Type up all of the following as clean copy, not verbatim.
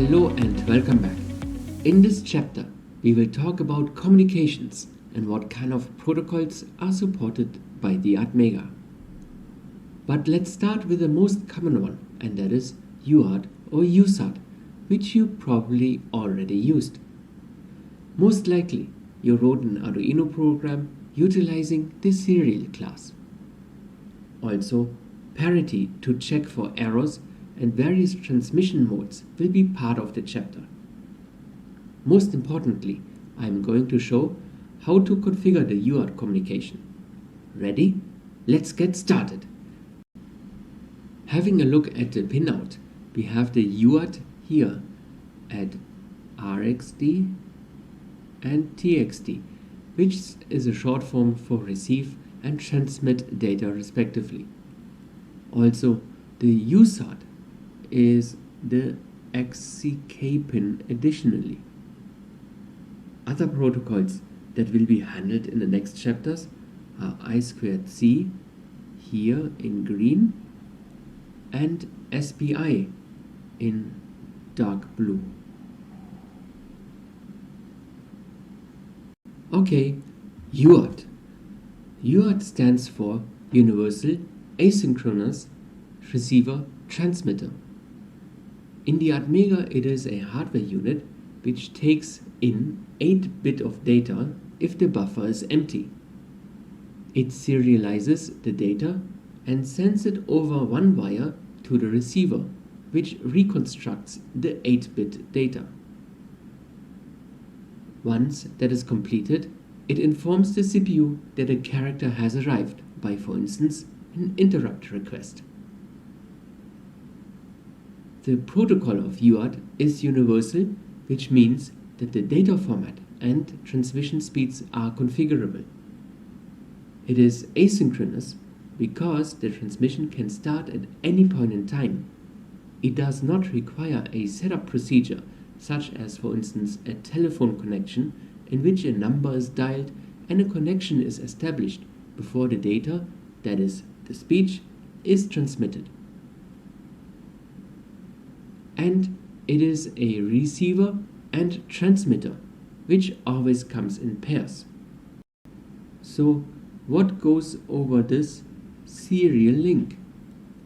Hello and welcome back. In this chapter, we will talk about communications and what kind of protocols are supported by the ATmega. But let's start with the most common one, and that is UART or USART, which you probably already used. Most likely, you wrote an Arduino program utilizing the serial class. Also, parity to check for errors and various transmission modes will be part of the chapter. Most importantly, I am going to show how to configure the UART communication. Ready? Let's get started. Having a look at the pinout, we have the UART here at RxD and TXD, which is a short form for receive and transmit data respectively. Also, the USART is the XCK pin additionally. Other protocols that will be handled in the next chapters are I2C here in green and SPI in dark blue. Okay, UART. UART stands for Universal Asynchronous Receiver Transmitter. In the ATmega, it is a hardware unit which takes in 8 bits of data if the buffer is empty. It serializes the data and sends it over one wire to the receiver, which reconstructs the 8-bit data. Once that is completed, it informs the CPU that a character has arrived by, for instance, an interrupt request. The protocol of UART is universal, which means that the data format and transmission speeds are configurable. It is asynchronous because the transmission can start at any point in time. It does not require a setup procedure, such as, for instance, a telephone connection in which a number is dialed and a connection is established before the data, that is, the speech, is transmitted. And it is a receiver and transmitter, which always comes in pairs. So, what goes over this serial link?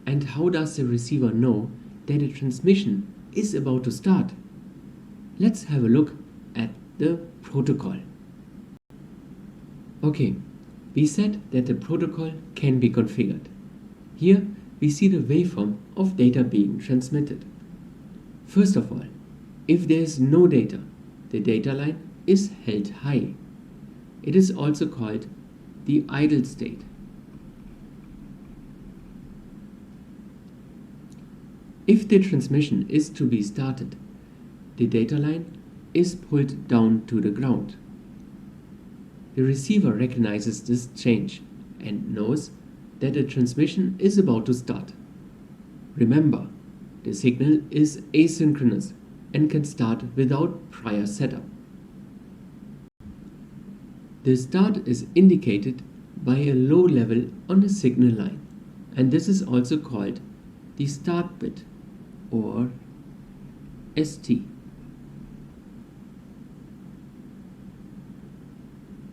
And how does the receiver know that a transmission is about to start? Let's have a look at the protocol. Okay, we said that the protocol can be configured. Here we see the waveform of data being transmitted. First of all, if there is no data, the data line is held high. It is also called the idle state. If the transmission is to be started, the data line is pulled down to the ground. The receiver recognizes this change and knows that the transmission is about to start. Remember, the signal is asynchronous and can start without prior setup. The start is indicated by a low level on the signal line, and this is also called the start bit or ST.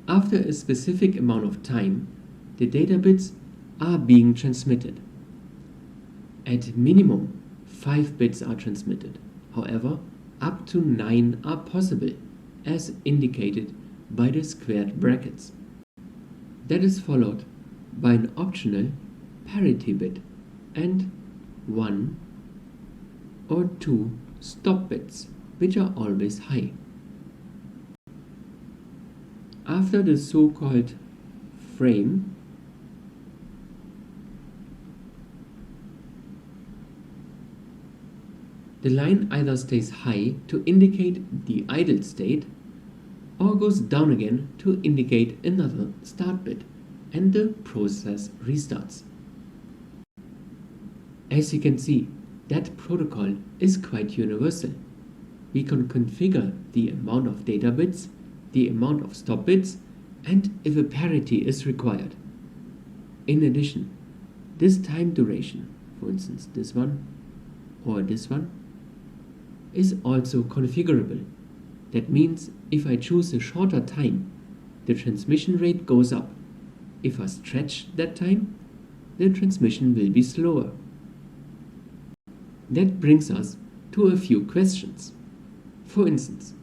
After a specific amount of time, the data bits are being transmitted. At minimum, 5 bits are transmitted. However, up to 9 are possible, as indicated by the squared brackets. That is followed by an optional parity bit and 1 or 2 stop bits, which are always high. After the so-called frame, the line either stays high to indicate the idle state or goes down again to indicate another start bit, and the process restarts. As you can see, that protocol is quite universal. We can configure the amount of data bits, the amount of stop bits, and if a parity is required. In addition, this time duration, for instance this one or this one, is also configurable. That means if I choose a shorter time, the transmission rate goes up. If I stretch that time, the transmission will be slower. That brings us to a few questions. For instance,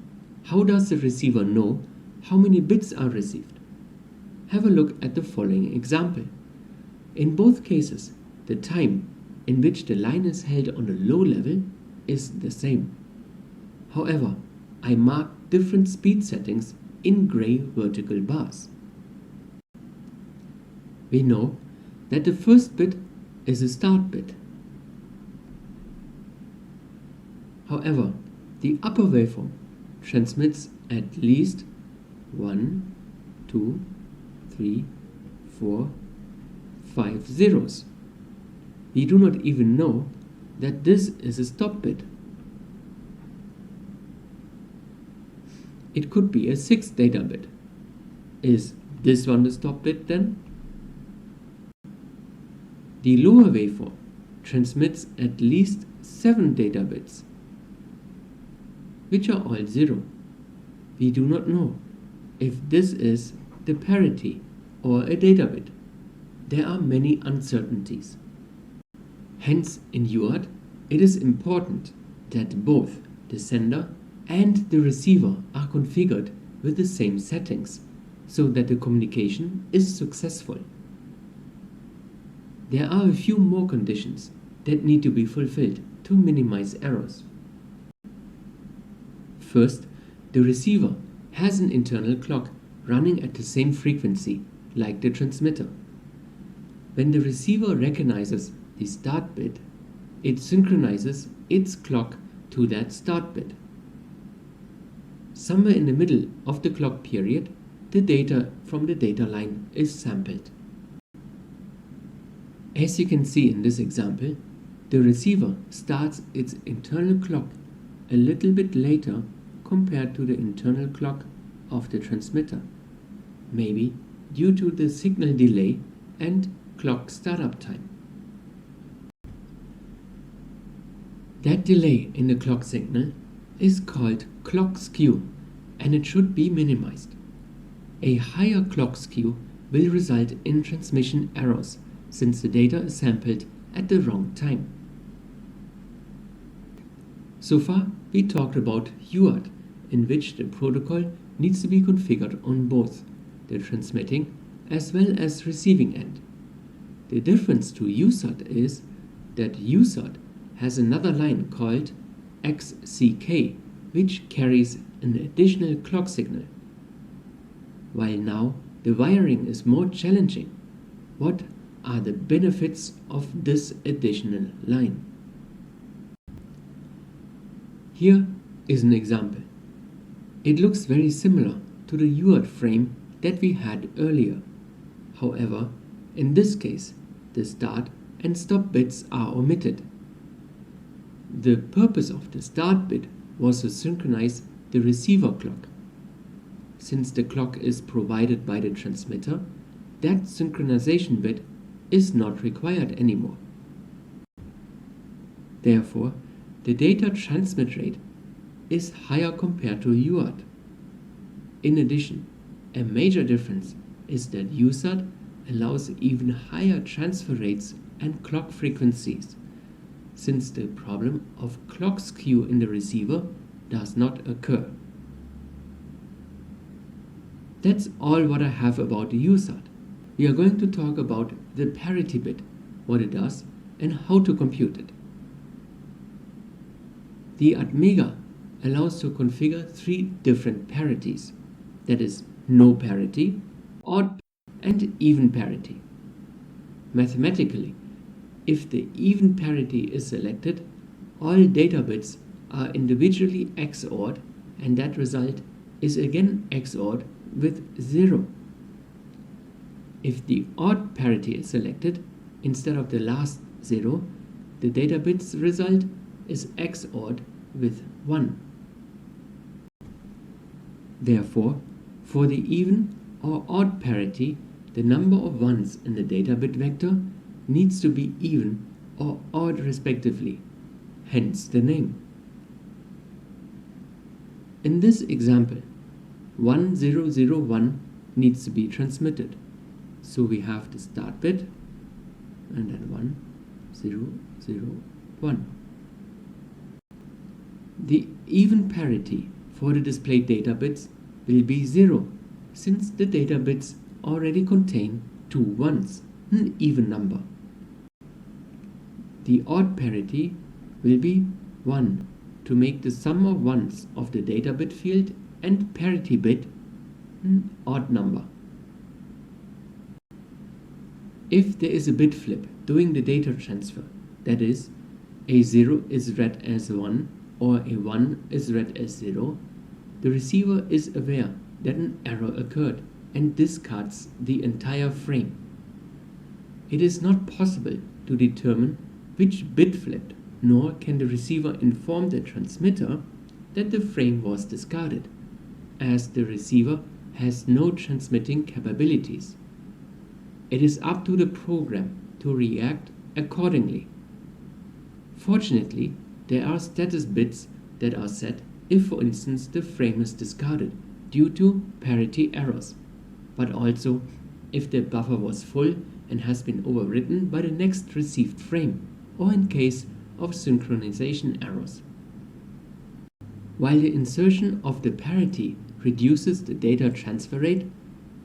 how does the receiver know how many bits are received? Have a look at the following example. In both cases, the time in which the line is held on a low level is the same. However, I mark different speed settings in gray vertical bars. We know that the first bit is a start bit. However, the upper waveform transmits at least 1, 2, 3, 4, 5 zeros. We do not even know that this is a stop bit. It could be a 6th data bit. Is this one the stop bit then? The lower waveform transmits at least 7 data bits, which are all 0. We do not know if this is the parity or a data bit. There are many uncertainties. Hence, in UART, it is important that both the sender and the receiver are configured with the same settings so that the communication is successful. There are a few more conditions that need to be fulfilled to minimize errors. First, the receiver has an internal clock running at the same frequency like the transmitter. When the receiver recognizes the start bit, it synchronizes its clock to that start bit. Somewhere in the middle of the clock period, the data from the data line is sampled. As you can see in this example, the receiver starts its internal clock a little bit later compared to the internal clock of the transmitter, maybe due to the signal delay and clock startup time. That delay in the clock signal is called clock skew, and it should be minimized. A higher clock skew will result in transmission errors since the data is sampled at the wrong time. So far, we talked about UART, in which the protocol needs to be configured on both the transmitting as well as receiving end. The difference to USART is that USART has another line called XCK, which carries an additional clock signal. While now the wiring is more challenging, what are the benefits of this additional line? Here is an example. It looks very similar to the UART frame that we had earlier. However, in this case, the start and stop bits are omitted. The purpose of the start bit was to synchronize the receiver clock. Since the clock is provided by the transmitter, that synchronization bit is not required anymore. Therefore, the data transmit rate is higher compared to UART. In addition, a major difference is that USART allows even higher transfer rates and clock frequencies, since the problem of clock skew in the receiver does not occur. That's all what I have about the USART. We are going to talk about the parity bit, what it does, and how to compute it. The ATmega allows to configure 3 different parities, that is, no parity, odd, and even parity. Mathematically, if the even parity is selected, all data bits are individually XORed, and that result is again XORed with 0. If the odd parity is selected, instead of the last 0, the data bits result is XORed with 1. Therefore, for the even or odd parity, the number of ones in the data bit vector needs to be even or odd respectively, hence the name. In this example, 1001 needs to be transmitted. So we have the start bit and then 1001. The even parity for the displayed data bits will be 0, since the data bits already contain 2 ones, an even number. The odd parity will be 1 to make the sum of ones of the data bit field and parity bit an odd number. If there is a bit flip during the data transfer, that is, a 0 is read as 1 or a 1 is read as 0, the receiver is aware that an error occurred and discards the entire frame. It is not possible to determine which bit flipped, nor can the receiver inform the transmitter that the frame was discarded, as the receiver has no transmitting capabilities. It is up to the program to react accordingly. Fortunately, there are status bits that are set if, for instance, the frame is discarded due to parity errors, but also if the buffer was full and has been overwritten by the next received frame, or in case of synchronization errors. While the insertion of the parity reduces the data transfer rate,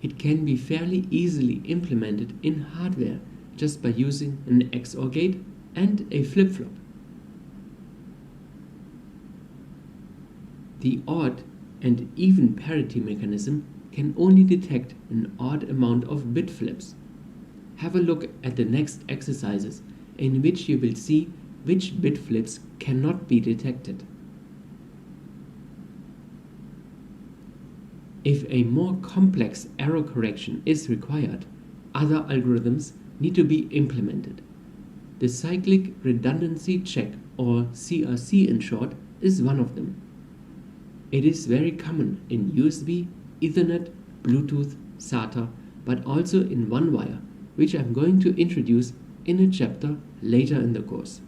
it can be fairly easily implemented in hardware just by using an XOR gate and a flip-flop. The odd and even parity mechanism can only detect an odd amount of bit flips. Have a look at the next exercises in which you will see which bit flips cannot be detected. If a more complex error correction is required, other algorithms need to be implemented. The cyclic redundancy check, or CRC in short, is one of them. It is very common in USB, Ethernet, Bluetooth, SATA, but also in one wire, which I'm going to introduce in a chapter later in the course.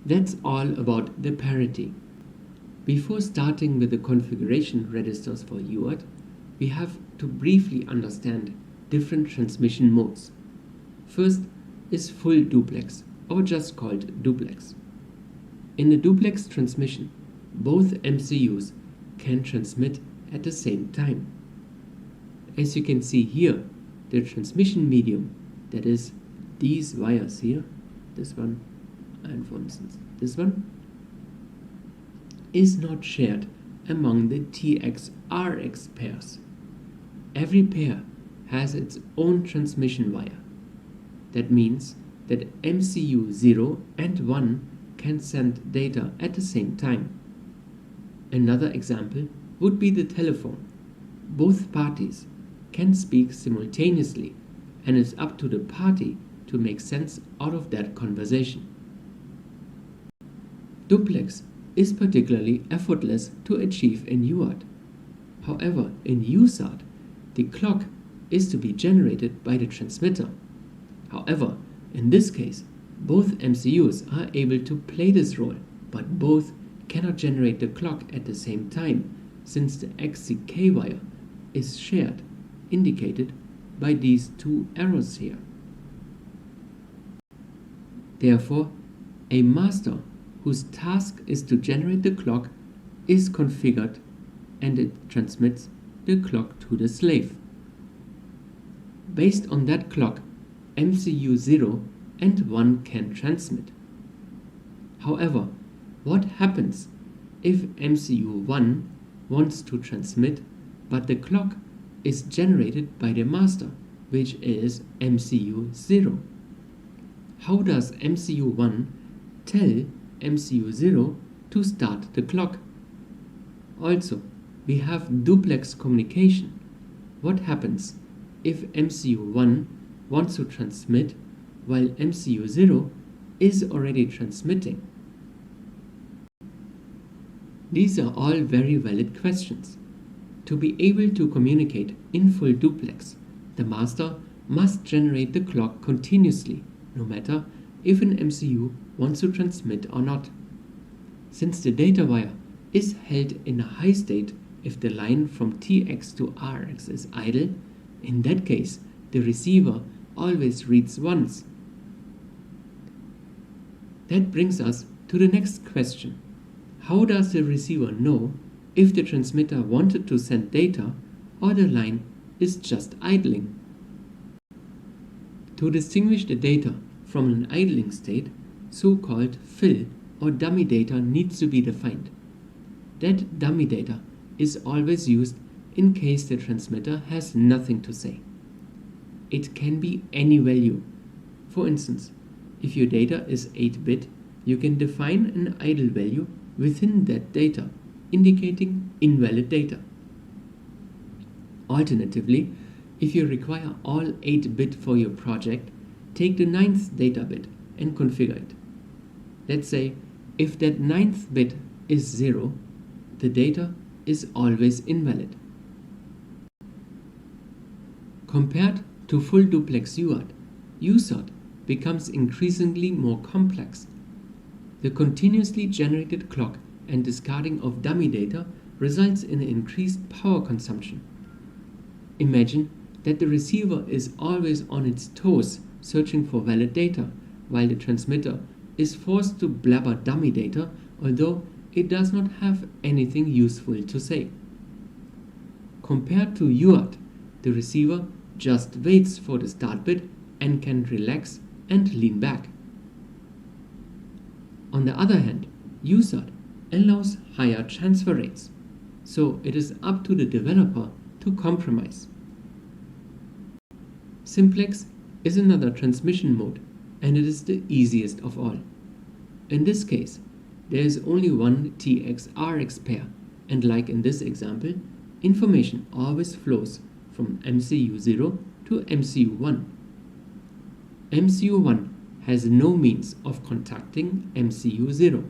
That's all about the parity. Before starting with the configuration registers for UART, we have to briefly understand different transmission modes. First is full duplex, or just called duplex. In the duplex transmission, both MCUs can transmit at the same time. As you can see here, the transmission medium, that is these wires here, this one and for instance this one, is not shared among the TX-RX pairs. Every pair has its own transmission wire. That means that MCU 0 and 1 can send data at the same time. Another example would be the telephone. Both parties can speak simultaneously, and it's up to the party to make sense out of that conversation. Duplex is particularly effortless to achieve in UART. However, in USART, the clock is to be generated by the transmitter. However, in this case, both MCUs are able to play this role, but both cannot generate the clock at the same time, since the XCK wire is shared, indicated by these two arrows here. Therefore, a master whose task is to generate the clock is configured, and it transmits the clock to the slave. Based on that clock, MCU 0 and 1 can transmit. However, what happens if MCU 1 wants to transmit, but the clock is generated by the master, which is MCU 0? How does MCU 1 tell MCU 0 to start the clock? Also, we have duplex communication. What happens if MCU 1 wants to transmit while MCU 0 is already transmitting? These are all very valid questions. To be able to communicate in full duplex, the master must generate the clock continuously, no matter if an MCU wants to transmit or not. Since the data wire is held in a high state if the line from Tx to Rx is idle. In that case, the receiver always reads once. That brings us to the next question. How does the receiver know if the transmitter wanted to send data or the line is just idling? To distinguish the data from an idling state, so-called fill or dummy data needs to be defined. That dummy data is always used in case the transmitter has nothing to say. It can be any value. For instance, if your data is 8-bit, you can define an idle value within that data, indicating invalid data. Alternatively, if you require all 8-bit for your project, take the 9th data bit and configure it. Let's say if that 9th bit is 0, the data is always invalid. Compared to full duplex UART, USART becomes increasingly more complex. The continuously generated clock and discarding of dummy data results in an increased power consumption. Imagine that the receiver is always on its toes searching for valid data, while the transmitter is forced to blabber dummy data, although it does not have anything useful to say. Compared to UART, the receiver just waits for the start bit and can relax and lean back. On the other hand, USART allows higher transfer rates, so it is up to the developer to compromise. Simplex is another transmission mode, and it is the easiest of all. In this case, there is only one Tx-Rx pair, and like in this example, information always flows from MCU0 to MCU1. MCU1 has no means of contacting MCU0.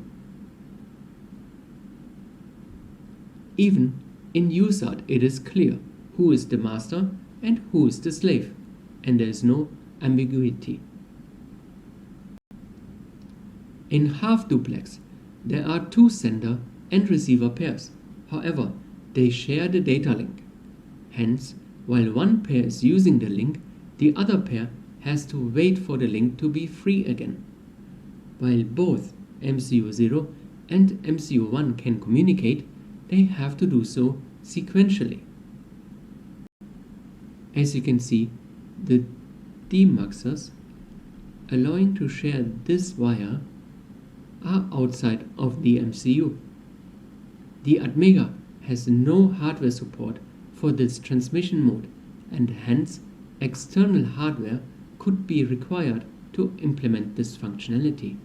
Even in USART, it is clear who is the master and who is the slave, and there is no ambiguity. In half duplex, there are two sender and receiver pairs. However, they share the data link. Hence, while one pair is using the link, the other pair has to wait for the link to be free again. While both MCU0 and MCU1 can communicate, they have to do so sequentially. As you can see, the demuxers allowing to share this wire are outside of the MCU. The ATmega has no hardware support for this transmission mode, and hence external hardware could be required to implement this functionality.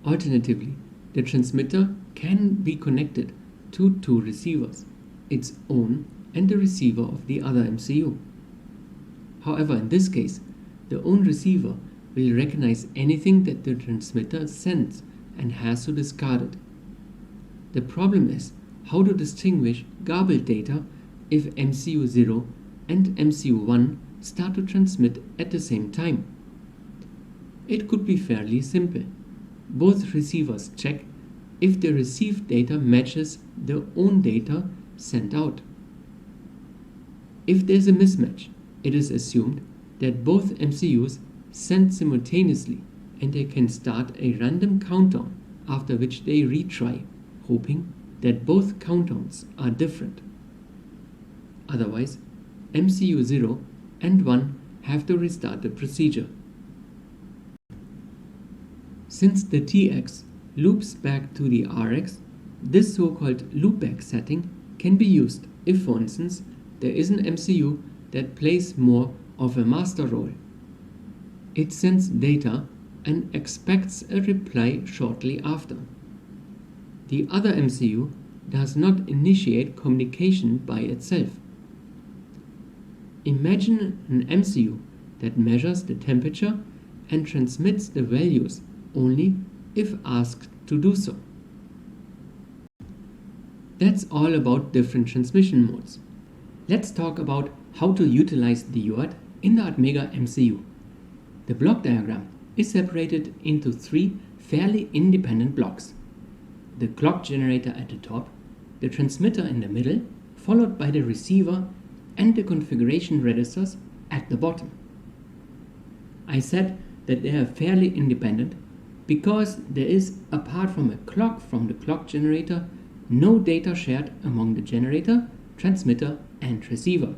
Alternatively, the transmitter can be connected to two receivers, its own and the receiver of the other MCU. However, in this case, the own receiver will recognize anything that the transmitter sends and has to discard it. The problem is how to distinguish garbled data if MCU0 and MCU1 start to transmit at the same time. It could be fairly simple. Both receivers check if the received data matches their own data sent out. If there is a mismatch, it is assumed that both MCUs send simultaneously, and they can start a random countdown, after which they retry, hoping that both countdowns are different. Otherwise, MCU0 and 1 have to restart the procedure. Since the TX loops back to the RX, this so-called loopback setting can be used if, for instance, there is an MCU that plays more of a master role. It sends data and expects a reply shortly after. The other MCU does not initiate communication by itself. Imagine an MCU that measures the temperature and transmits the values only if asked to do so. That's all about different transmission modes. Let's talk about how to utilize the UART in the ATmega MCU. The block diagram is separated into three fairly independent blocks. the clock generator at the top, the transmitter in the middle, followed by the receiver and the configuration registers at the bottom. I said that they are fairly independent because there is, apart from a clock from the clock generator, no data shared among the generator, transmitter and receiver.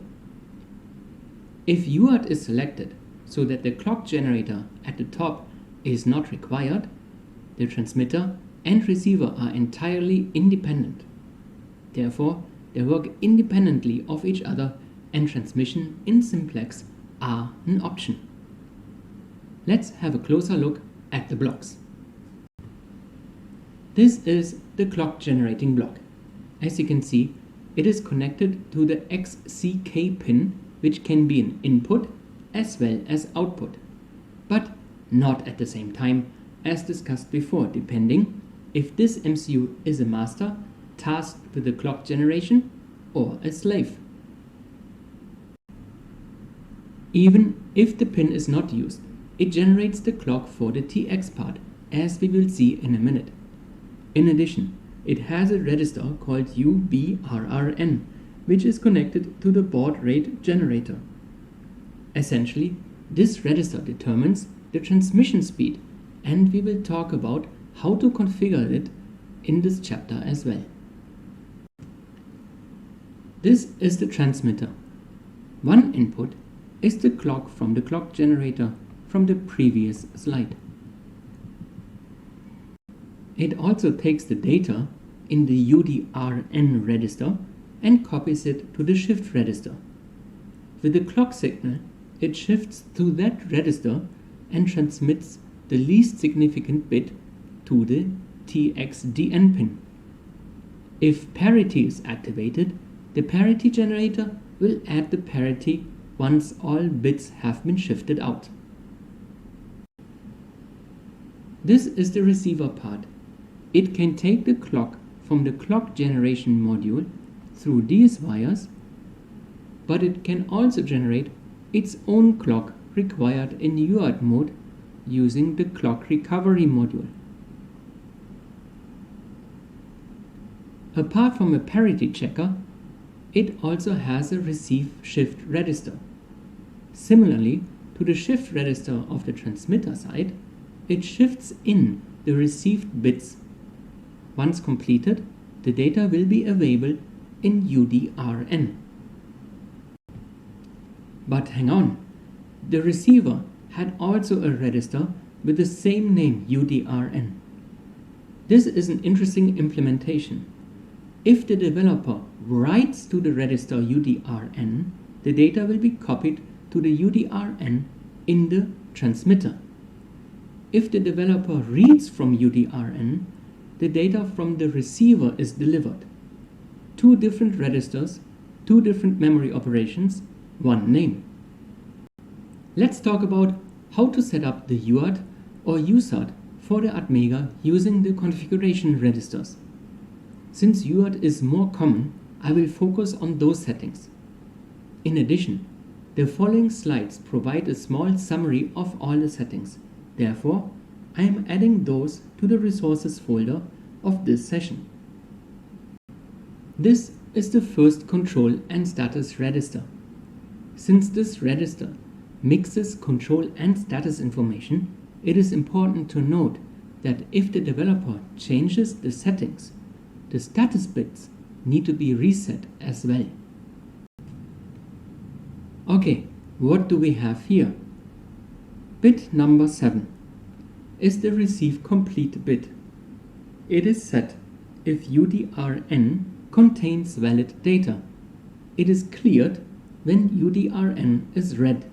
If UART is selected so that the clock generator at the top is not required, the transmitter and receiver are entirely independent. Therefore, they work independently of each other and transmission in Simplex are an option. Let's have a closer look at the blocks. This is the clock generating block. As you can see, it is connected to the XCK pin, which can be an input as well as output, but not at the same time as discussed before, depending if this MCU is a master tasked with the clock generation or a slave. Even if the pin is not used, it generates the clock for the TX part, as we will see in a minute. In addition, it has a register called UBRRN, which is connected to the baud rate generator. Essentially, this register determines the transmission speed, and we will talk about how to configure it in this chapter as well. This is the transmitter. One input is the clock from the clock generator from the previous slide. It also takes the data in the UDRN register and copies it to the shift register. With the clock signal, it shifts to that register and transmits the least significant bit to the TXDN pin. If parity is activated, the parity generator will add the parity once all bits have been shifted out. This is the receiver part. It can take the clock from the clock generation module through these wires, but it can also generate its own clock required in UART mode using the clock recovery module. Apart from a parity checker, it also has a receive shift register. Similarly to the shift register of the transmitter side, it shifts in the received bits. Once completed, the data will be available in UDRN. But hang on, the receiver had also a register with the same name, UDRN. This is an interesting implementation. If the developer writes to the register UDRN, the data will be copied to the UDRN in the transmitter. If the developer reads from UDRN, the data from the receiver is delivered. Two different registers, two different memory operations, one name. Let's talk about how to set up the UART or USART for the ATmega using the configuration registers. Since UART is more common, I will focus on those settings. In addition, the following slides provide a small summary of all the settings. Therefore, I am adding those to the resources folder of this session. This is the first control and status register. Since this register mixes control and status information, it is important to note that if the developer changes the settings, the status bits need to be reset as well. Okay, what do we have here? Bit number 7 is the receive complete bit. It is set if UDRN contains valid data. It is cleared when UDRN is read.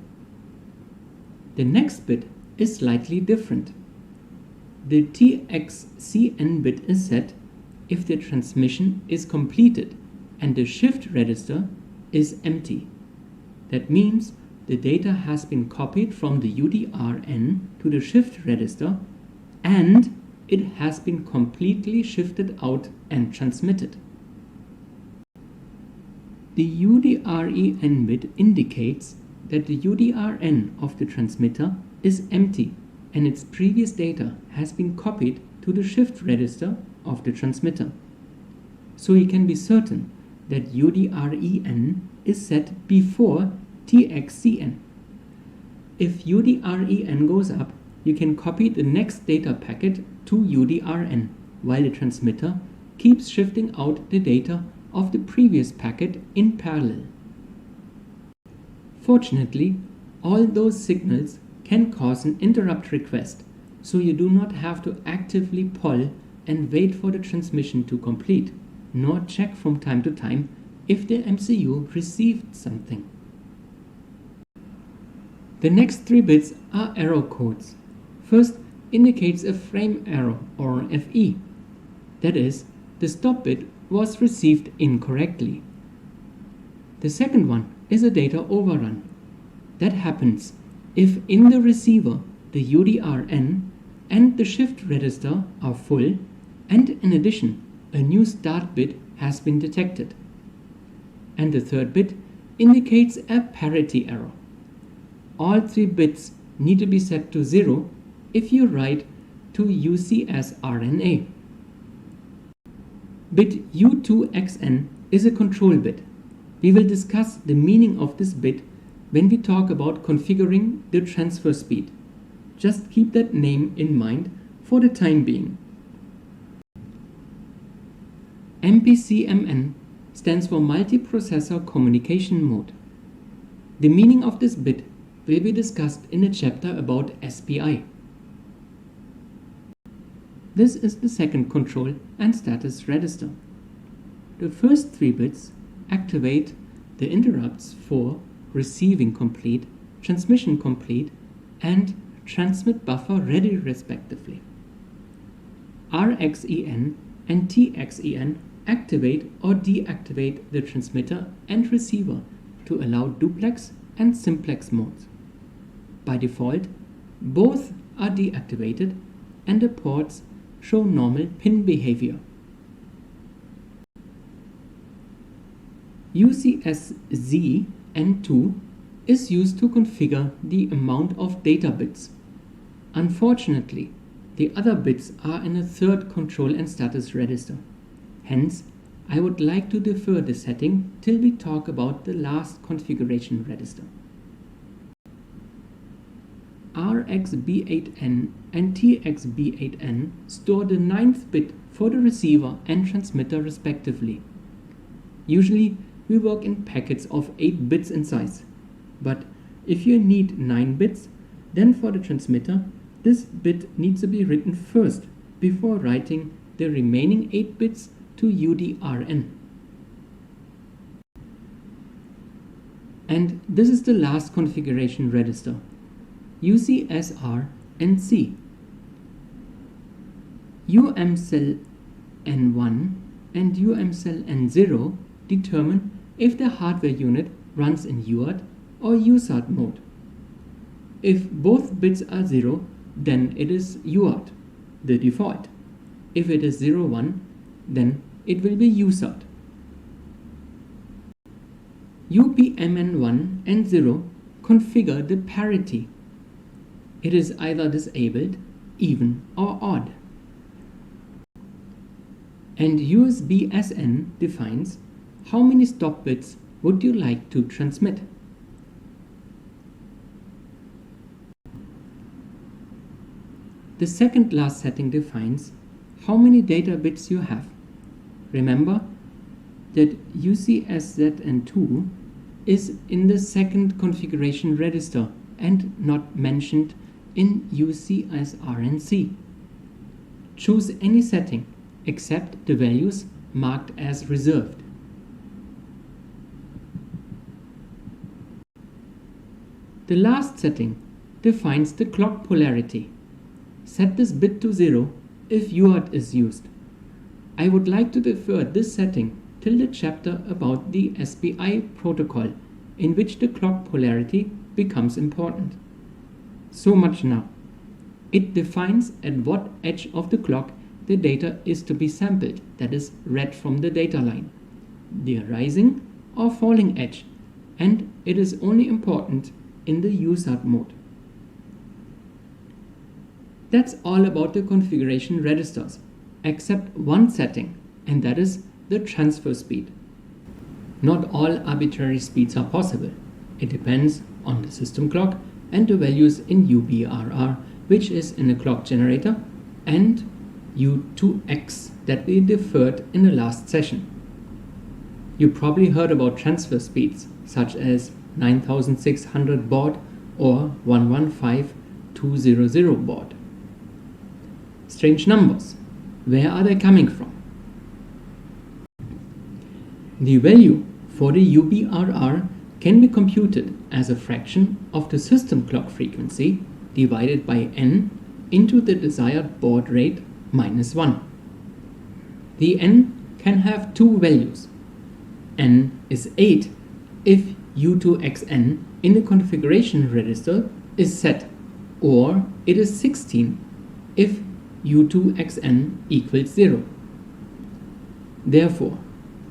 The next bit is slightly different. The TXCN bit is set if the transmission is completed and the shift register is empty. That means the data has been copied from the UDRN to the shift register and it has been completely shifted out and transmitted. The UDREN bit indicates that the UDRN of the transmitter is empty and its previous data has been copied to the shift register of the transmitter. So you can be certain that UDREN is set before TXCN. If UDREN goes up, you can copy the next data packet to UDRN, while the transmitter keeps shifting out the data of the previous packet in parallel. Fortunately, all those signals can cause an interrupt request, so you do not have to actively poll and wait for the transmission to complete, nor check from time to time if the MCU received something. The next 3 bits are error codes. First indicates a frame error, or FE. That is, the stop bit was received incorrectly. The second one is a data overrun. That happens if in the receiver the UDRN and the shift register are full, and in addition a new start bit has been detected. And the third bit indicates a parity error. All 3 bits need to be set to 0 if you write to UCSRNA. Bit U2XN is a control bit. We will discuss the meaning of this bit when we talk about configuring the transfer speed. Just keep that name in mind for the time being. MPCMN stands for Multiprocessor Communication Mode. The meaning of this bit will be discussed in a chapter about SPI. This is the second control and status register. The first 3 bits activate the interrupts for receiving complete, transmission complete, and transmit buffer ready respectively. RXEN and TXEN activate or deactivate the transmitter and receiver to allow duplex and simplex modes. By default, both are deactivated and the ports show normal pin behavior. UCSZ N2 is used to configure the amount of data bits. Unfortunately, the other bits are in a third control and status register. Hence, I would like to defer the setting till we talk about the last configuration register. RXB8N and TXB8N store the 9th bit for the receiver and transmitter respectively. Usually, we work in packets of 8 bits in size, but if you need 9 bits, then for the transmitter, this bit needs to be written first before writing the remaining 8 bits to UDRN. And this is the last configuration register, UCSR NC. UMCell N1 and UMCell N0 determine if the hardware unit runs in UART or USART mode. If both bits are 0, then it is UART, the default. If it is 0, 1, then it will be USART. UPMN1 and 0 configure the parity. It is either disabled, even, or odd. And USB-SN defines how many stop bits would you like to transmit. The second last setting defines how many data bits you have. Remember that UCSZN2 is in the second configuration register and not mentioned in UCSRNC. Choose any setting except the values marked as reserved. The last setting defines the clock polarity. Set this bit to 0 if UART is used. I would like to defer this setting till the chapter about the SPI protocol, in which the clock polarity becomes important. So much now. It defines at what edge of the clock the data is to be sampled, that is, read from the data line, the rising or falling edge, and it is only important in the USART mode. That's all about the configuration registers. except one setting, and that is the transfer speed. Not all arbitrary speeds are possible. It depends on the system clock and the values in UBRR, which is in the clock generator, and U2X that we deferred in the last session. You probably heard about transfer speeds such as 9600 baud or 115200 baud. Strange numbers. Where are they coming from? The value for the UBRR can be computed as a fraction of the system clock frequency divided by n into the desired baud rate minus 1. The n can have two values. N is 8 if U2XN in the configuration register is set, or it is 16 if U2XN equals 0. Therefore,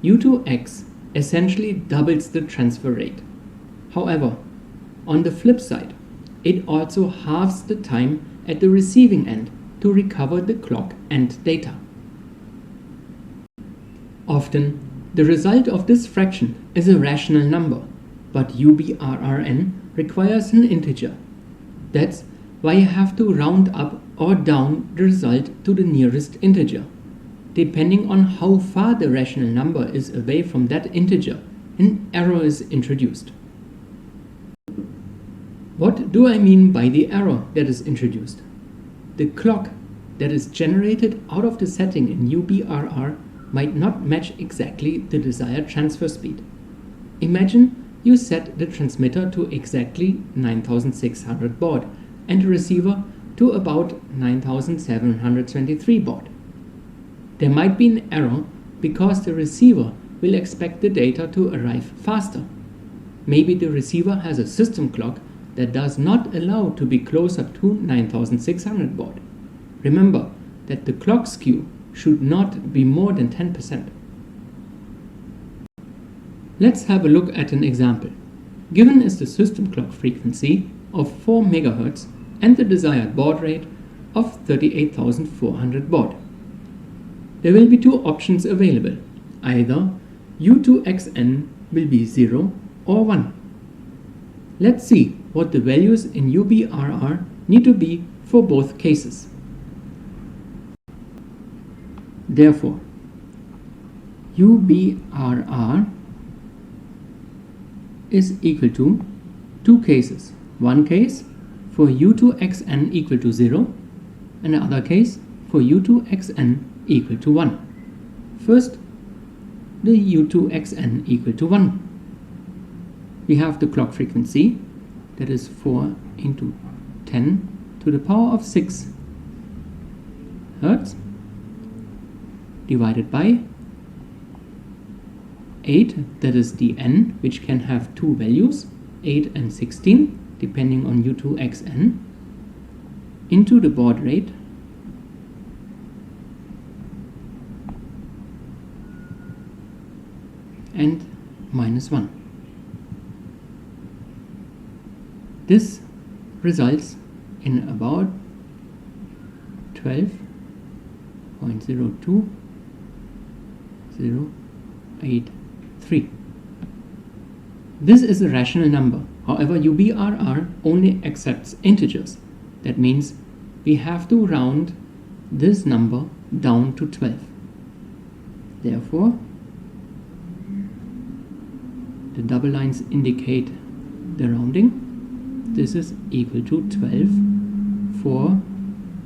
U2X essentially doubles the transfer rate. However, on the flip side, it also halves the time at the receiving end to recover the clock and data. Often, the result of this fraction is a rational number, but UBRRN requires an integer. That's why you have to round up or down the result to the nearest integer. Depending on how far the rational number is away from that integer, an error is introduced. What do I mean by the error that is introduced? The clock that is generated out of the setting in UBRR might not match exactly the desired transfer speed. Imagine you set the transmitter to exactly 9600 baud and the receiver to about 9723 baud. There might be an error because the receiver will expect the data to arrive faster. Maybe the receiver has a system clock that does not allow to be closer to 9600 baud. Remember that the clock skew should not be more than 10%. Let's have a look at an example. Given is the system clock frequency of 4 MHz and the desired baud rate of 38,400 baud. There will be two options available. Either U2XN will be 0 or 1. Let's see what the values in UBRR need to be for both cases. Therefore, UBRR is equal to two cases. One case for U2XN equal to 0 and the other case for U2XN equal to 1. First, the U2XN equal to 1. We have the clock frequency, that is 4 into 10 to the power of 6 Hertz, divided by 8, that is the n, which can have two values, 8 and 16, depending on U2XN, into the baud rate, and minus 1. This results in about 12.02083. This is a rational number. However, UBRR only accepts integers. That means we have to round this number down to 12. Therefore, the double lines indicate the rounding. This is equal to 12 for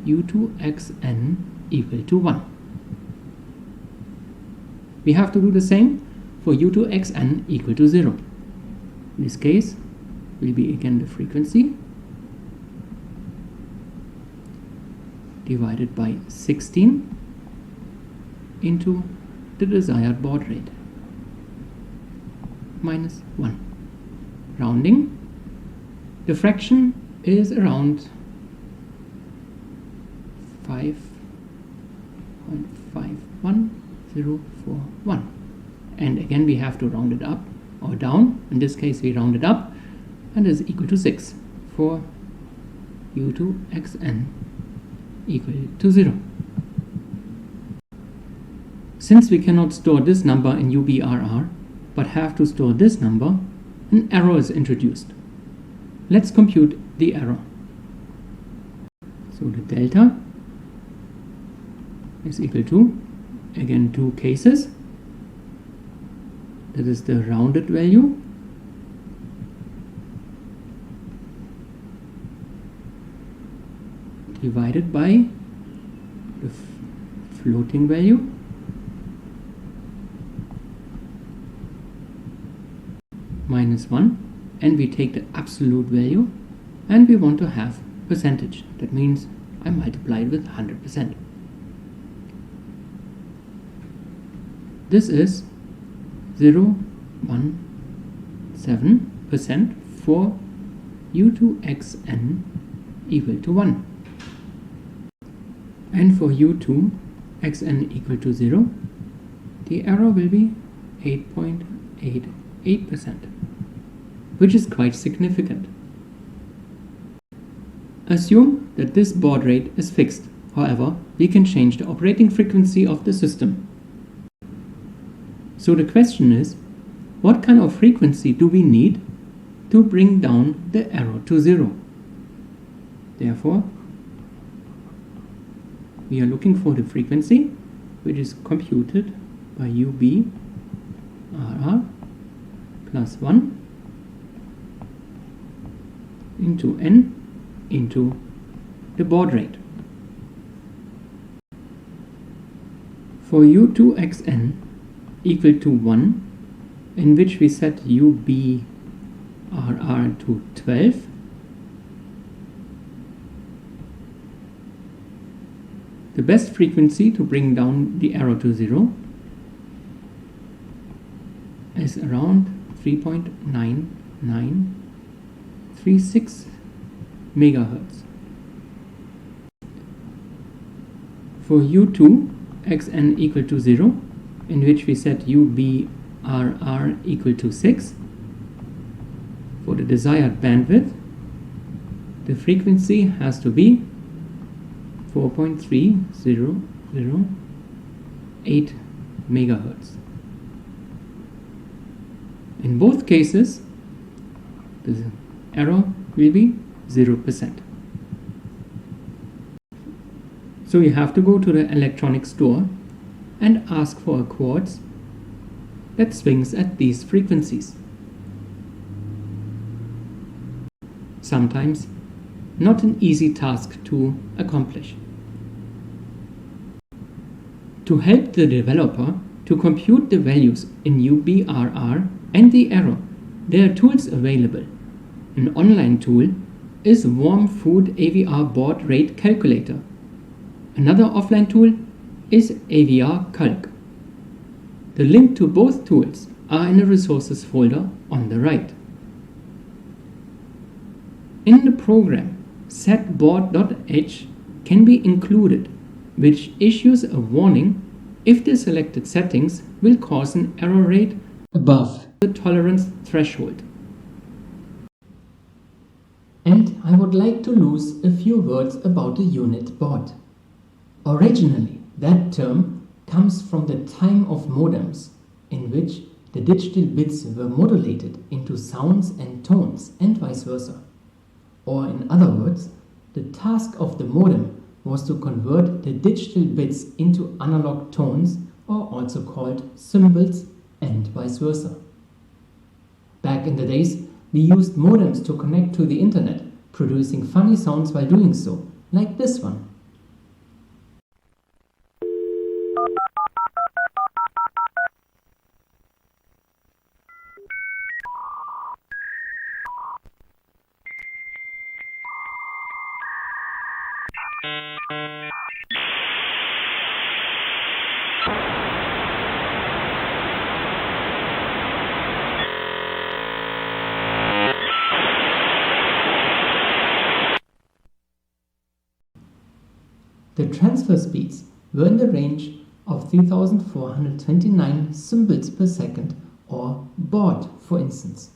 U2XN equal to 1. We have to do the same for U2XN equal to 0. In this case, will be again the frequency divided by 16 into the desired baud rate, minus 1. Rounding, the fraction is around 5.51041, and again we have to round it up or down. In this case we round it up, and is equal to 6 for U2XN equal to 0. Since we cannot store this number in UBRR, but have to store this number, an error is introduced. Let's compute the error. So the delta is equal to, again, two cases. That is the rounded value divided by the floating value minus 1, and we take the absolute value and we want to have percentage. That means I multiply it with 100%. This is 0.17% for U2xn equal to 1. And for U2xn equal to 0, the error will be 8.88%, which is quite significant. Assume that this baud rate is fixed. However, we can change the operating frequency of the system. So the question is, what kind of frequency do we need to bring down the error to 0? Therefore, we are looking for the frequency which is computed by UBRR plus 1 into n into the baud rate. For U2xn equal to 1, in which we set UBRR to 12, the best frequency to bring down the error to 0 is around 3.9936 megahertz. For U2xn equal to 0, in which we set UBRR equal to 6, for the desired bandwidth, the frequency has to be 4.3008 megahertz. In both cases, the error will be 0%. So you have to go to the electronics store and ask for a quartz that swings at these frequencies. Sometimes not an easy task to accomplish. To help the developer to compute the values in UBRR and the error, there are tools available. An online tool is Warm Food AVR Baud Rate Calculator. Another offline tool is avr-gcc. The link to both tools are in the resources folder on the right. In the program, setbaud.h can be included, which issues a warning if the selected settings will cause an error rate above the tolerance threshold. And I would like to lose a few words about the unit baud. Originally, that term comes from the time of modems, in which the digital bits were modulated into sounds and tones and vice versa. Or in other words, the task of the modem was to convert the digital bits into analog tones, or also called symbols, and vice versa. Back in the days, we used modems to connect to the internet, producing funny sounds while doing so, like this one. The transfer speeds were in the range of 3429 symbols per second, or baud for instance.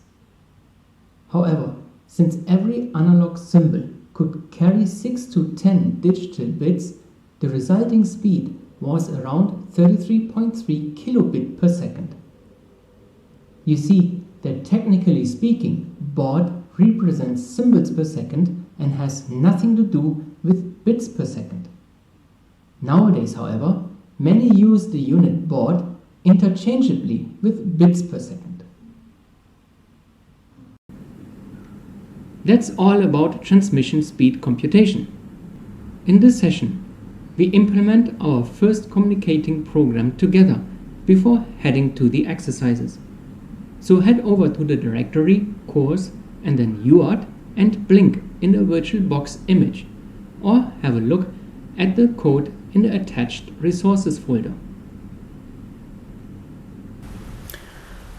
However, since every analog symbol could carry 6 to 10 digital bits, the resulting speed was around 33.3 kilobit per second. You see that technically speaking, baud represents symbols per second and has nothing to do with bits per second. Nowadays, however, many use the unit baud interchangeably with bits per second. That's all about transmission speed computation. In this session, we implement our first communicating program together before heading to the exercises. So head over to the directory, course, and then UART and blink in the VirtualBox image, or have a look at the code in the attached resources folder.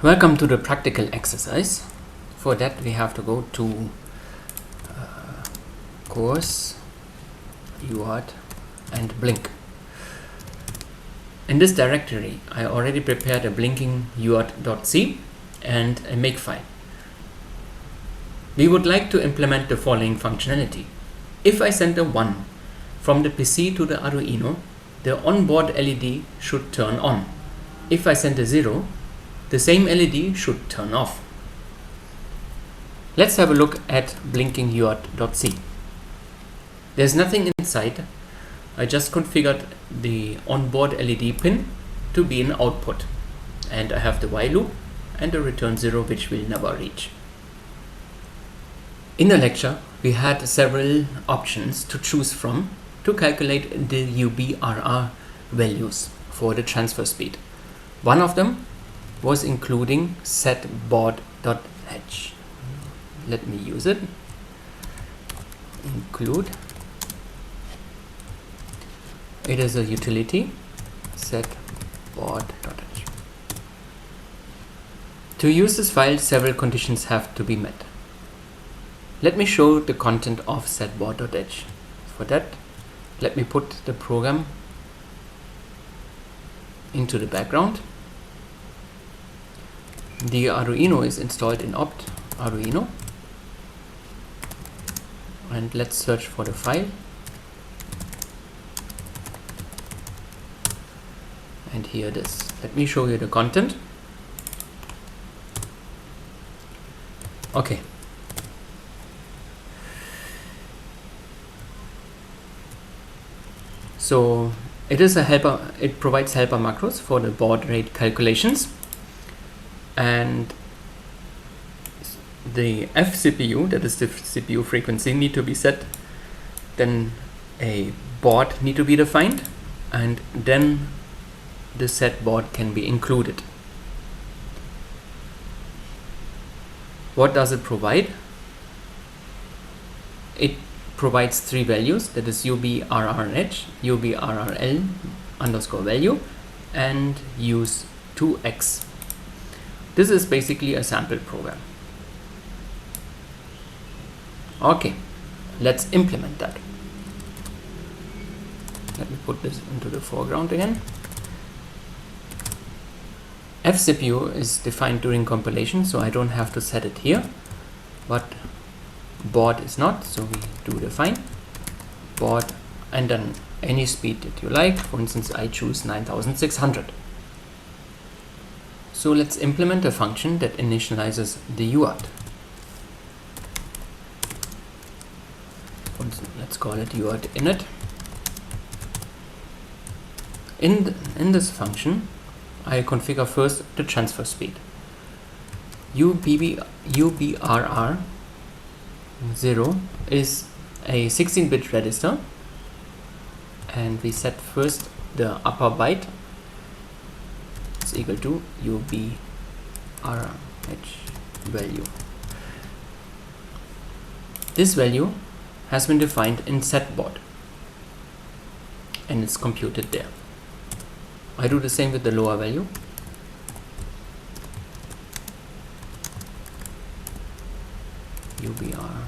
Welcome to the practical exercise. For that we have to go to course, UART and blink. In this directory I already prepared a blinking UART.c and a makefile. We would like to implement the following functionality. If I send a 1 from the PC to the Arduino, the onboard LED should turn on. If I send a 0, the same LED should turn off. Let's have a look at blinking UART.c. There's nothing inside. I just configured the onboard LED pin to be an output, and I have the while loop and a return 0 which we'll never reach. In the lecture we had several options to choose from to calculate the UBRR values for the transfer speed. One of them was including setBaud.h. Let me use it. Include. It is a utility, setBaud.h. To use this file, several conditions have to be met. Let me show the content of setBaud.h. For that, let me put the program into the background. The Arduino is installed in opt Arduino, and let's search for the file. And here it is. Let me show you the content. Okay. So it is a helper. It provides helper macros for the baud rate calculations, and the F CPU, that is the CPU frequency, need to be set. Then a baud need to be defined, and then the set baud can be included. What does it provide? It provides three values, that is UBRRH, UBRRL underscore value, and use 2x. This is basically a sample program. Okay, let's implement that. Let me put this into the foreground again. FCPU is defined during compilation, so I don't have to set it here, but baud is not, so we do define baud and then any speed that you like. For instance, I choose 9600. So let's implement a function that initializes the UART. For instance, let's call it UART init. In this function, I configure first the transfer speed. UBRR 0 is a 16-bit register, and we set first the upper byte is equal to UBRH value. This value has been defined in setBaud and it's computed there. I do the same with the lower value. UBR.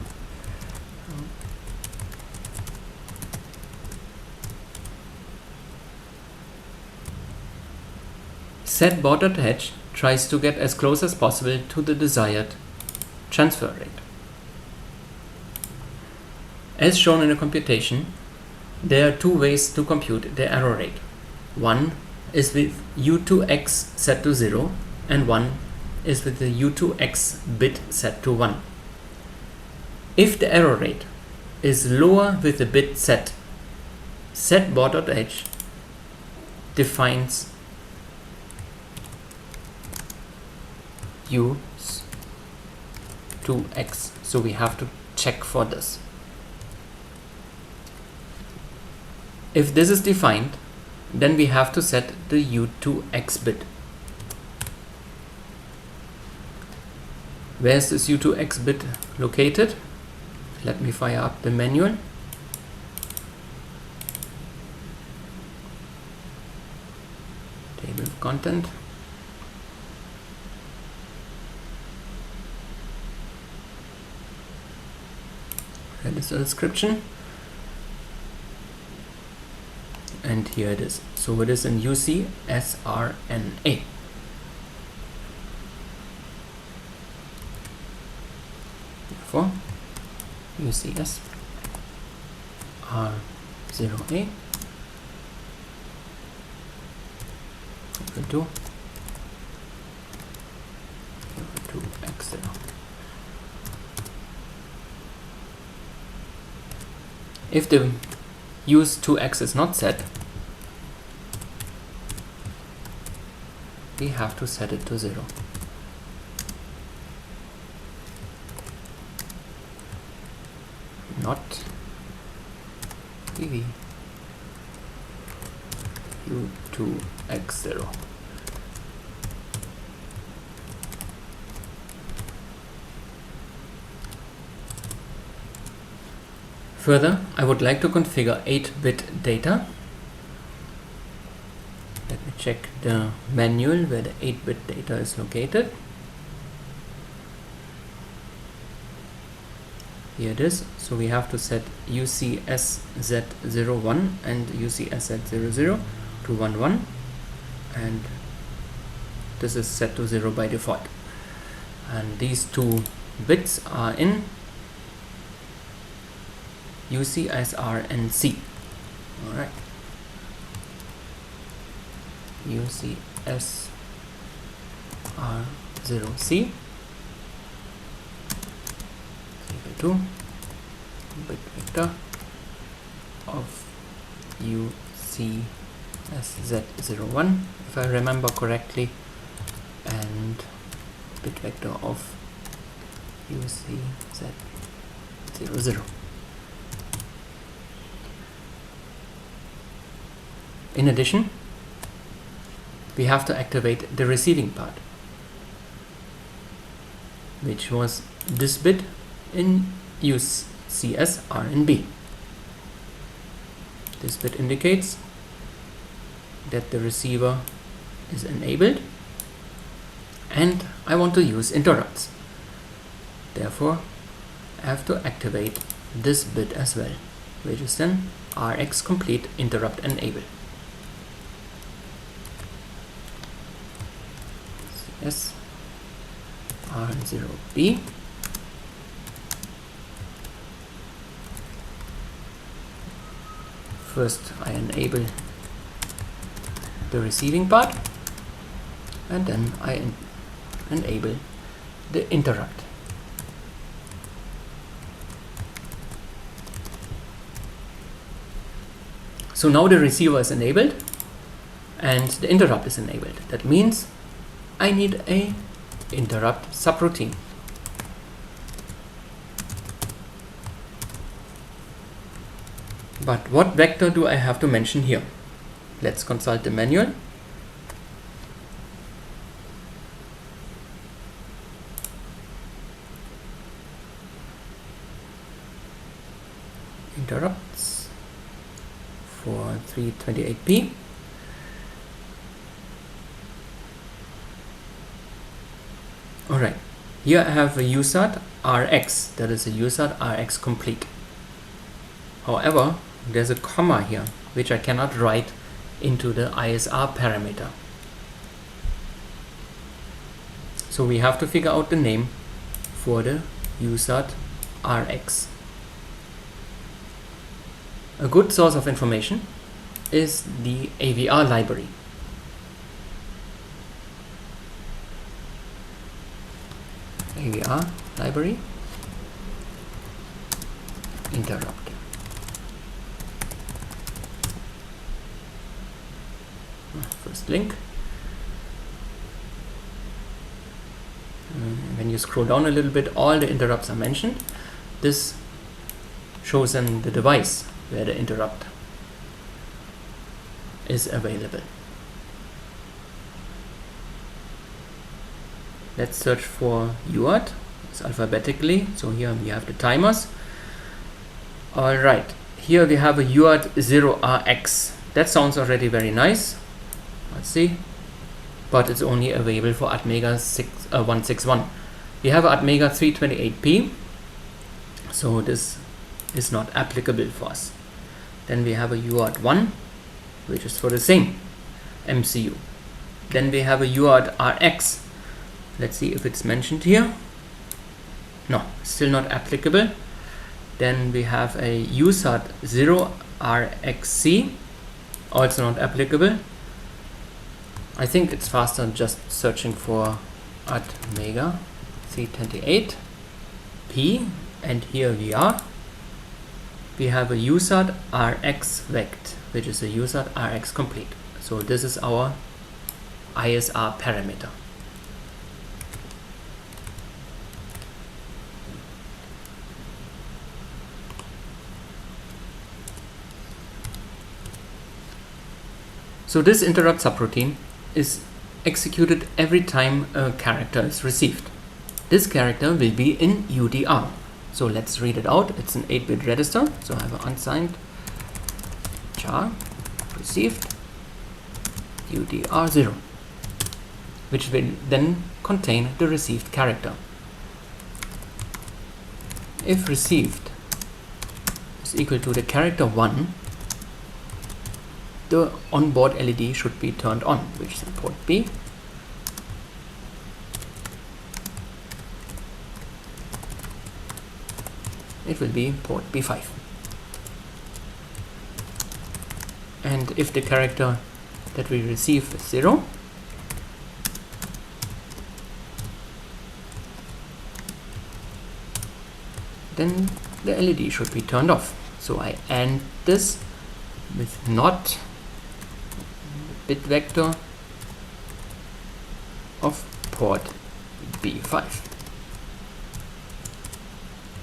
setBaud.h tries to get as close as possible to the desired transfer rate. As shown in the computation, there are two ways to compute the error rate. 1 is with U2X set to 0 and 1 is with the U2X bit set to 1. If the error rate is lower with the bit set Baud.h defines U2X. So we have to check for this. If this is defined, then we have to set the U2X bit. Where is this U2X bit located? Let me fire up the manual. Table of content. Register description. And here it is. So it is in UCSRNA. Therefore, UCSR0A equal to U2X0. If the use 2x is not set, we have to set it to 0. Not PV U2X0. Further, I would like to configure 8-bit data. Let me check the manual where the 8-bit data is located. Here it is. So we have to set UCSZ01 and UCSZ00 to 11, and this is set to 0 by default. And these two bits are in UCSRNC. Alright. UCSR0C equal to bit vector of UCSZ01, if I remember correctly, and bit vector of UCZ00. In addition, we have to activate the receiving part, which was this bit in UCSRNB. This bit indicates that the receiver is enabled and I want to use interrupts. Therefore, I have to activate this bit as well, which is then RX complete interrupt enable. S R0B. First I enable the receiving part and then I enable the interrupt. So now the receiver is enabled and the interrupt is enabled. That means I need a interrupt subroutine. But what vector do I have to mention here? Let's consult the manual. Interrupts for 328p. Alright, here I have a USART RX, that is a USART RX complete. However, there's a comma here, which I cannot write into the ISR parameter. So we have to figure out the name for the USART RX. A good source of information is the AVR library. AVR library interrupt. First link. When you scroll down a little bit, all the interrupts are mentioned. This shows them the device where the interrupt is available. Let's search for UART. It's alphabetically, so here we have the timers. Alright, here we have a UART 0RX. That sounds already very nice. Let's see. But it's only available for ATmega 161. We have ATmega 328p, so this is not applicable for us. Then we have a UART 1, which is for the same MCU. Then we have a UART RX. Let's see if it's mentioned here. No, still not applicable. Then we have a USART 0RXC, also not applicable. I think it's faster just searching for ATmega 328p, and here we are. We have a USART RX vect, which is a USART RX complete. So this is our ISR parameter. So this interrupt subroutine is executed every time a character is received. This character will be in UDR. So let's read it out. It's an 8-bit register. So I have an unsigned char received UDR0, which will then contain the received character. If received is equal to the character 1, the onboard LED should be turned on, which is port B. It will be port B5. And if the character that we receive is 0, then the LED should be turned off. So I AND this with not bit vector of port B5.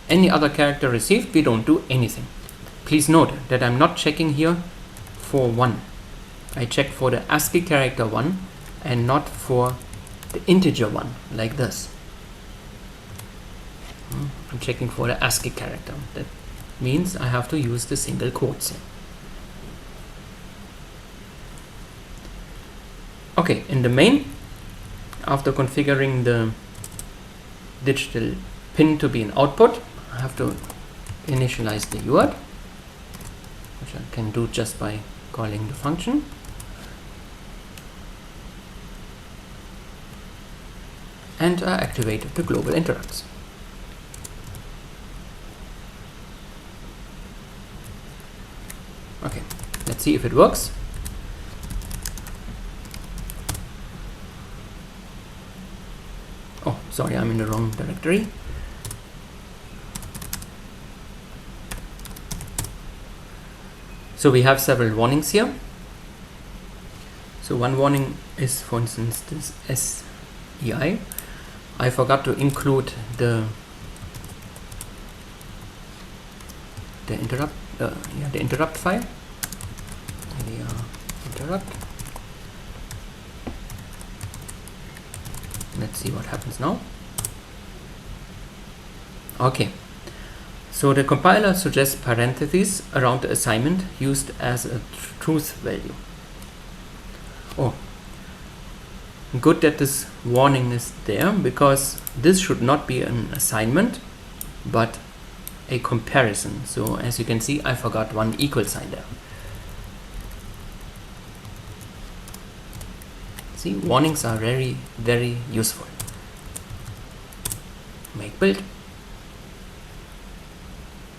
Any other character received, we don't do anything. Please note that I'm not checking here for 1. I check for the ASCII character 1 and not for the integer 1, like this. I'm checking for the ASCII character. That means I have to use the single quotes here. Okay, in the main, after configuring the digital pin to be an output, I have to initialize the UART, which I can do just by calling the function. And I activate the global interrupts. Okay, let's see if it works. Oh, sorry, I'm in the wrong directory. So we have several warnings here. So one warning is, for instance, this SEI. I forgot to include the interrupt file. Interrupt. Let's see what happens now. Okay. So the compiler suggests parentheses around the assignment used as a truth value. Oh, good that this warning is there, because this should not be an assignment but a comparison. So as you can see, I forgot one equal sign there. See, warnings are very, very useful. Make build.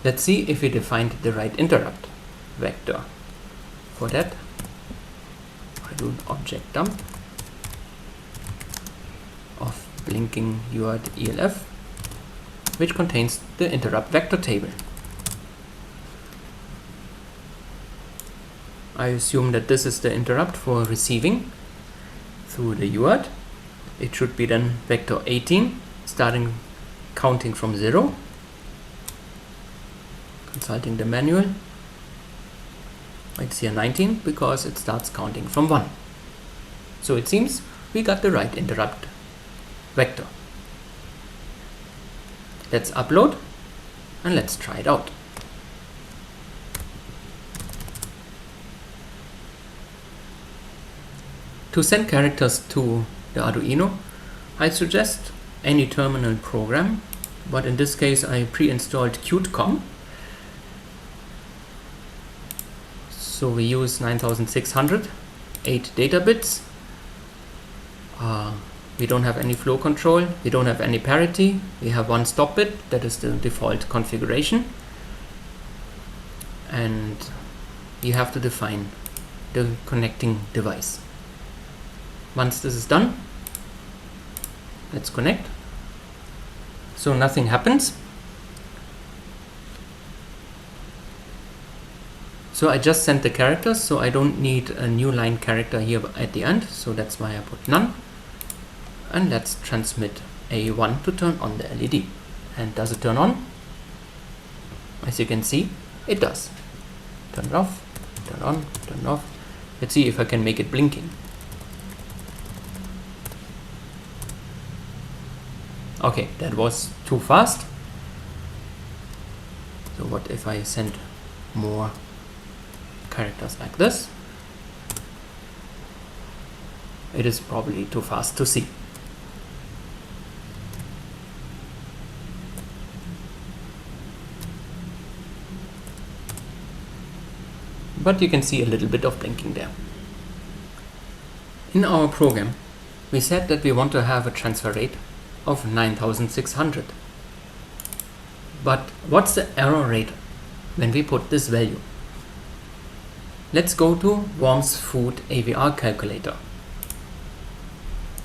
Let's see if we defined the right interrupt vector For that, I do an object dump of blinking UART ELF, which contains the interrupt vector table. I assume that this is the interrupt for receiving through the UART. It should be then vector 18, starting counting from 0. Consulting the manual, it's here 19 because it starts counting from 1. So it seems we got the right interrupt vector. Let's upload and let's try it out. To send characters to the Arduino, I suggest any terminal program, but in this case I pre-installed Qt.com. So we use 9600, 8 data bits. We don't have any flow control, we don't have any parity, we have one stop bit, that is the default configuration. And you have to define the connecting device. Once this is done, let's connect. So nothing happens. So I just sent the characters, so I don't need a new line character here at the end, so that's why I put none. And let's transmit A1 to turn on the LED. And does it turn on? As you can see, it does. Turn it off, turn on, turn off. Let's see if I can make it blinking. Okay, that was too fast. So what if I send more characters like this? It is probably too fast to see. But you can see a little bit of blinking there. In our program, we said that we want to have a transfer rate of 9600. But what's the error rate when we put this value? Let's go to Worms Food AVR calculator.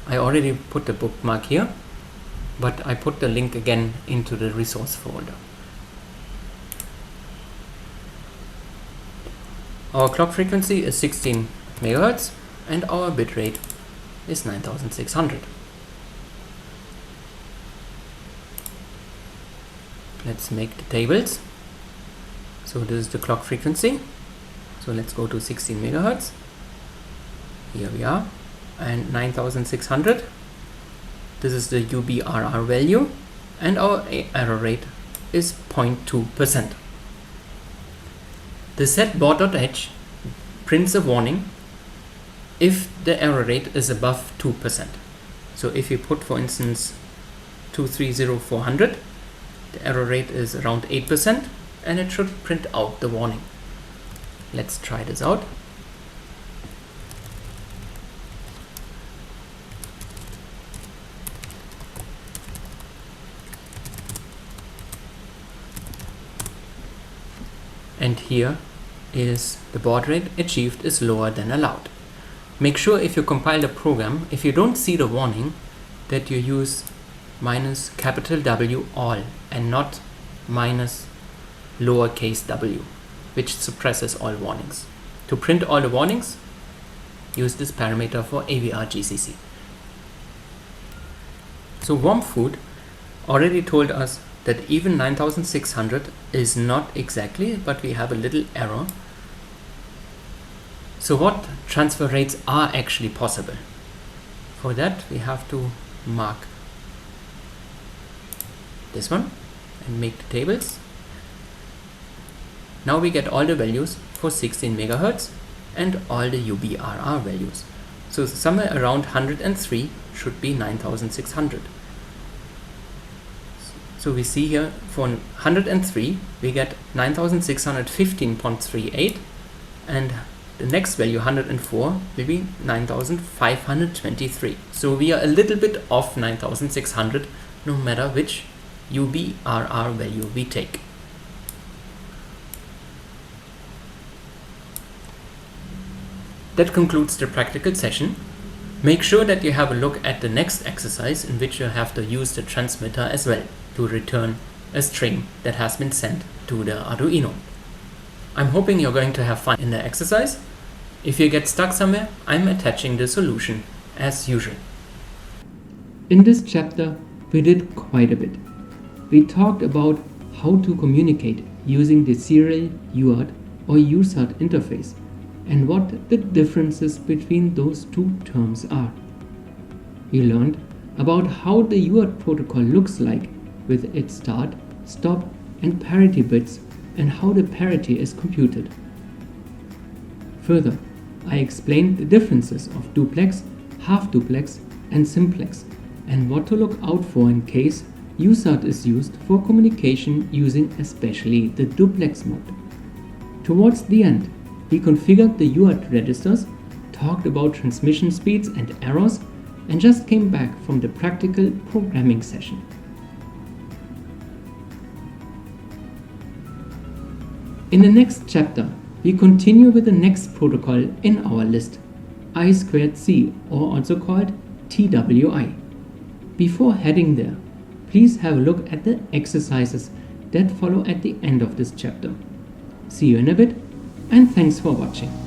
I already put the bookmark here, but I put the link again into the resource folder. Our clock frequency is 16 MHz and our bit rate is 9600. Let's make the tables. So this is the clock frequency. So let's go to 16 MHz. Here we are. And 9600. This is the UBRR value. And our error rate is 0.2%. The set Baud.h prints a warning if the error rate is above 2%. So if you put, for instance, 230400, the error rate is around 8% and it should print out the warning. Let's try this out. And here is the baud rate achieved is lower than allowed. Make sure if you compile the program, if you don't see the warning, that you use minus capital W all and not minus lowercase w, which suppresses all warnings. To print all the warnings, use this parameter for avr-gcc. So Worm Food already told us that even 9600 is not exactly, but we have a little error. So what transfer rates are actually possible? For that we have to mark this one and make the tables. Now we get all the values for 16 MHz and all the UBRR values. So somewhere around 103 should be 9600. So we see here for 103 we get 9615.38 and the next value 104 will be 9523. So we are a little bit off 9600 no matter which UBRR value we take. That concludes the practical session. Make sure that you have a look at the next exercise in which you have to use the transmitter as well to return a string that has been sent to the Arduino. I'm hoping you're going to have fun in the exercise. If you get stuck somewhere, I'm attaching the solution as usual. In this chapter, we did quite a bit. We talked about how to communicate using the serial UART or USART interface and what the differences between those two terms are. We learned about how the UART protocol looks like with its start, stop and parity bits and how the parity is computed. Further, I explained the differences of duplex, half duplex and simplex and what to look out for in case USART is used for communication using especially the duplex mode. Towards the end, we configured the UART registers, talked about transmission speeds and errors, and just came back from the practical programming session. In the next chapter, we continue with the next protocol in our list, I2C, or also called TWI. Before heading there, please have a look at the exercises that follow at the end of this chapter. See you in a bit, and thanks for watching.